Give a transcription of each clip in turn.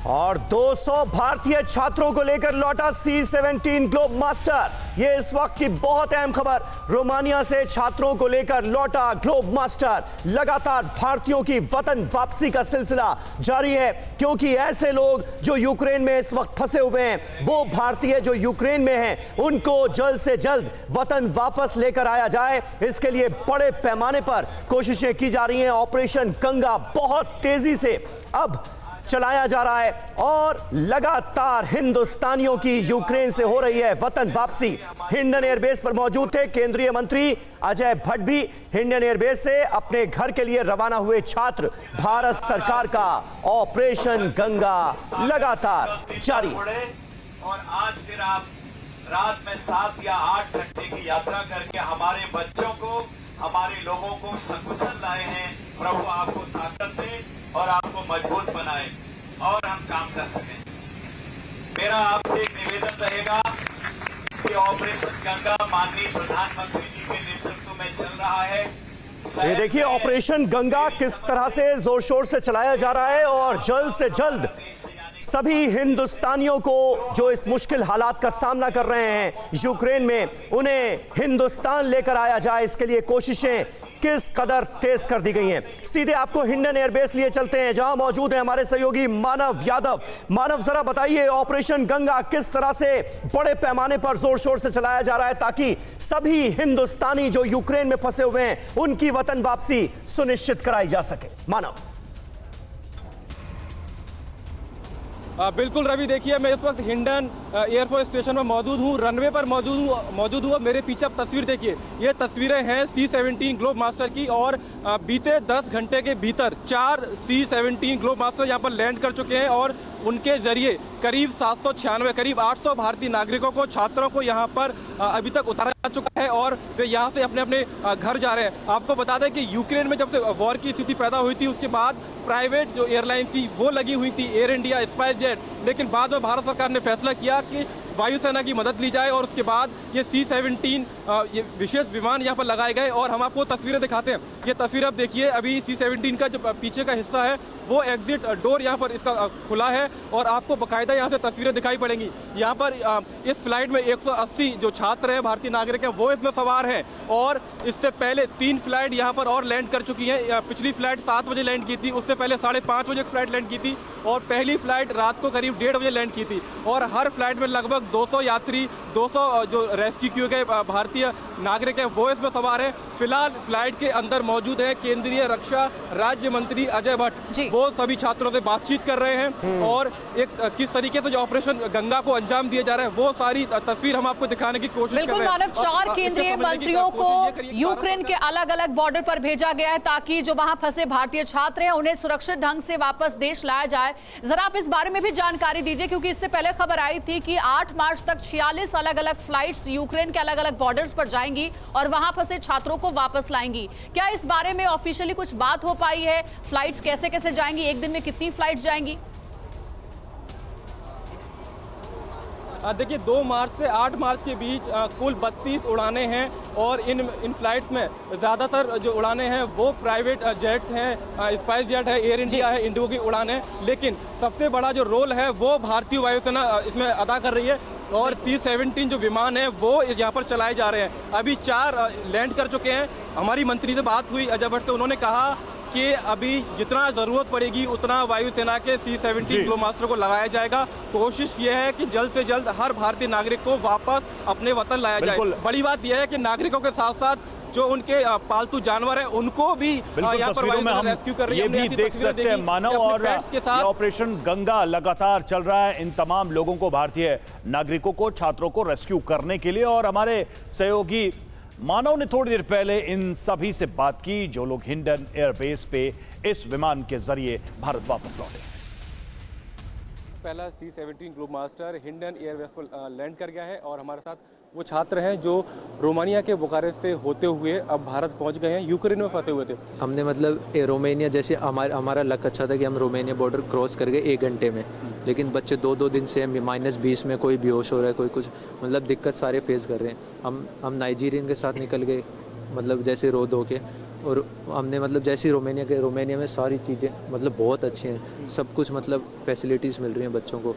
और 200 भारतीय छात्रों को लेकर लौटा C-17 ग्लोब मास्टर। यह इस वक्त की बहुत अहम खबर। रोमानिया से छात्रों को लेकर लौटा ग्लोब मास्टर। लगातार भारतीयों की वतन वापसी का सिलसिला जारी है, क्योंकि ऐसे लोग जो यूक्रेन में इस वक्त फंसे हुए हैं, वो भारतीय जो यूक्रेन में हैं, उनको जल्द से जल्द वतन वापस लेकर आया जाए, इसके लिए बड़े पैमाने पर कोशिशें की जा रही हैं। ऑपरेशन गंगा बहुत तेजी से अब चलाया जा रहा है और लगातार हिंदुस्तानियों की यूक्रेन से हो रही है वतन वापसी। हिंडन एयरबेस पर मौजूद थे केंद्रीय मंत्री अजय भट्ट भी। हिंडन एयरबेस से अपने घर के लिए रवाना हुए छात्र। भारत सरकार का ऑपरेशन गंगा लगातार जारी है। और आज फिर आप रात में 7 या 8 घंटे की यात्रा करके हमारे बच्चों को, हमारे लोगों को सकुशल लाए हैं। प्रभु आपको ताकत दे और आपको मजबूत बनाए और हम काम कर सकें। मेरा आपसे एक निवेदन रहेगा कि ऑपरेशन गंगा माननीय प्रधानमंत्री जी के नेतृत्व में चल रहा है। ये देखिए ऑपरेशन गंगा किस तरह से जोर शोर से चलाया जा रहा है और जल्द से जल्द सभी हिंदुस्तानियों को जो इस मुश्किल हालात का सामना कर रहे हैं यूक्रेन में, उन्हें हिंदुस्तान लेकर आया जाए, इसके लिए कोशिशें किस कदर तेज कर दी गई हैं। सीधे आपको हिंडन एयरबेस लिए चलते हैं, जहां मौजूद है हमारे सहयोगी मानव यादव। मानव, जरा बताइए ऑपरेशन गंगा किस तरह से बड़े पैमाने पर जोर शोर से चलाया जा रहा है ताकि सभी हिंदुस्तानी जो यूक्रेन में फंसे हुए हैं उनकी वतन वापसी सुनिश्चित कराई जा सके। मानव। बिल्कुल रवि, देखिए मैं इस वक्त हिंडन एयरफोर्स स्टेशन में मौजूद हूँ, रनवे पर मौजूद हूँ। मेरे पीछे आप तस्वीर देखिए, ये तस्वीरें हैं C-17 ग्लोब मास्टर की और बीते 10 घंटे के भीतर 4 C-17 ग्लोब मास्टर यहाँ पर लैंड कर चुके हैं और उनके जरिए करीब 796 करीब 800 भारतीय नागरिकों को, छात्रों को यहाँ पर अभी तक उतारा जा चुका है और वे यहाँ से अपने अपने घर जा रहे हैं। आपको बता दें कि यूक्रेन में जब से वॉर की स्थिति पैदा हुई थी, उसके बाद प्राइवेट जो एयरलाइन थी वो लगी हुई थी, एयर इंडिया, स्पाइस जेट, लेकिन बाद में भारत सरकार ने फैसला किया कि वायुसेना की मदद ली जाए और उसके बाद ये C-17 ये विशेष विमान यहाँ पर लगाए गए और हम आपको तस्वीरें दिखाते हैं। ये तस्वीर आप देखिए, अभी C-17 का जो पीछे का हिस्सा है वो एग्जिट डोर यहाँ पर इसका खुला है और आपको बाकायदा यहाँ से तस्वीरें दिखाई पड़ेंगी। यहाँ पर इस फ्लाइट में 180 जो छात्र हैं, भारतीय नागरिक हैं, वो इसमें सवार हैं और इससे पहले 3 फ्लाइट यहाँ पर और लैंड कर चुकी हैं। पिछली फ्लाइट 7 बजे लैंड की थी, उससे पहले 5:30 बजे फ्लाइट लैंड की थी और पहली फ्लाइट रात को करीब 1:30 बजे लैंड की थी और हर फ्लाइट में लगभग 200 यात्री, 200 जो रेस्क्यू किए गए भारतीय नागरिक हैं वो इसमें सवार हैं। फिलहाल फ्लाइट के अंदर मौजूद है केंद्रीय रक्षा राज्य मंत्री अजय भट्ट। वो सभी छात्रों से बातचीत कर रहे हैं और एक किस तरीके से जो ऑपरेशन गंगा को अंजाम दिया जा रहा है वो सारी तस्वीर हम आपको दिखाने की कोशिश कर रहे हैं। बिल्कुल मानव, 4 केंद्रीय मंत्रियों को यूक्रेन के अलग अलग बॉर्डर पर भेजा गया है ताकि जो वहां फंसे भारतीय छात्र हैं उन्हें सुरक्षित ढंग से वापस देश लाया जाए। जरा आप इस बारे में भी जानकारी दीजिए, क्योंकि इससे पहले खबर आई थी कि 8 मार्च तक 46 अलग अलग फ्लाइट्स यूक्रेन के अलग अलग बॉर्डर्स पर जाएंगी और वहां फंसे छात्रों को वापस लाएंगी। क्या इस बारे में ऑफिशियली कुछ बात हो पाई है? फ्लाइट्स कैसे कैसे जाएंगी, एक दिन में कितनी फ्लाइट्स जाएंगी? देखिए 2 मार्च से 8 मार्च के बीच कुल 32 उड़ानें हैं और इन फ्लाइट्स में ज़्यादातर जो उड़ानें हैं वो प्राइवेट जेट्स हैं, स्पाइस जेट है, एयर इंडिया है, इंडिगो की उड़ानें, लेकिन सबसे बड़ा जो रोल है वो भारतीय वायुसेना इसमें अदा कर रही है और C-17 जो विमान है वो यहाँ पर चलाए जा रहे हैं। अभी 4 लैंड कर चुके हैं। हमारी मंत्री से बात हुई अजय भट्ट से, उन्होंने कहा कि अभी जितना जरूरत पड़ेगी उतना वायुसेना के C-17 ग्लोब मास्टर को लगाया जाएगा। कोशिश ये है कि जल्द से जल्द हर भारतीय नागरिक को वापस अपने वतन लाया जाए। बड़ी बात यह है कि नागरिकों के साथ साथ जो उनके पालतू जानवर हैं उनको भी यहाँ पर रेस्क्यू कर रही है। ये भी देख सकते हैं मानव, और ऑपरेशन गंगा लगातार चल रहा है इन तमाम लोगों को, भारतीय नागरिकों को, छात्रों को रेस्क्यू करने के लिए। और हमारे सहयोगी मानव ने थोड़ी देर पहले इन सभी से बात की जो लोग हिंडन एयरबेस पे इस विमान के जरिए भारत वापस लौटे। पहला C-17 globe master Hindon airbase पर लैंड कर गया है और हमारे साथ वो छात्र हैं जो रोमानिया के बुखारेस्ट से होते हुए अब भारत पहुंच गए हैं, यूक्रेन में फंसे हुए थे। हमने मतलब रोमानिया, जैसे हमारा लक अच्छा था कि हम रोमानिया बॉर्डर क्रॉस कर गए 1 घंटे में, लेकिन बच्चे 2-2 दिन से -20 में कोई बेहोश हो रहा है, कोई कुछ, मतलब दिक्कत सारे फेस कर रहे हैं। हम नाइजीरियन के साथ निकल गए, मतलब जैसे रो धो के, और हमने मतलब जैसे रोमानिया के, रोमानिया में सारी चीज़ें मतलब बहुत अच्छी हैं, सब कुछ मतलब फैसिलिटीज़ मिल रही हैं बच्चों को।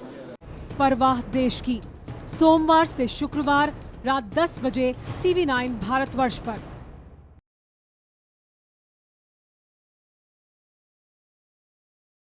परवाह देश की, सोमवार से शुक्रवार रात 10 बजे TV9 भारतवर्ष पर।